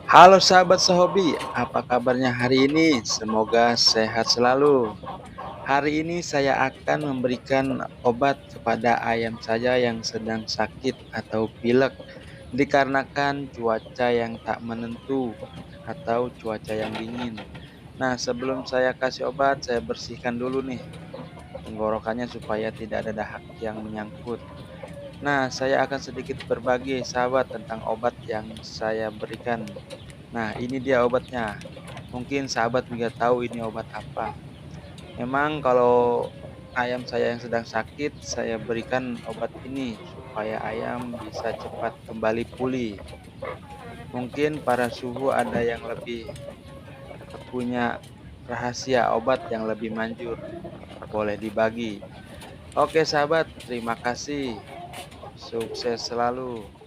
Halo sahabat sehobi, apa kabarnya hari ini? Semoga sehat selalu. Hari ini saya akan memberikan obat kepada ayam saya yang sedang sakit atau pilek dikarenakan cuaca yang tak menentu atau cuaca yang dingin. Nah, sebelum saya kasih obat, saya bersihkan dulu nih tenggorokannya supaya tidak ada dahak yang menyangkut. Nah, saya akan sedikit berbagi sahabat tentang obat yang saya berikan. Nah, ini dia obatnya. Mungkin sahabat juga tahu ini obat apa. Memang kalau ayam saya yang sedang sakit, saya berikan obat ini supaya ayam bisa cepat kembali pulih. Mungkin para suhu ada yang lebih punya rahasia obat yang lebih manjur. Boleh dibagi. Oke sahabat, terima kasih. Sukses selalu.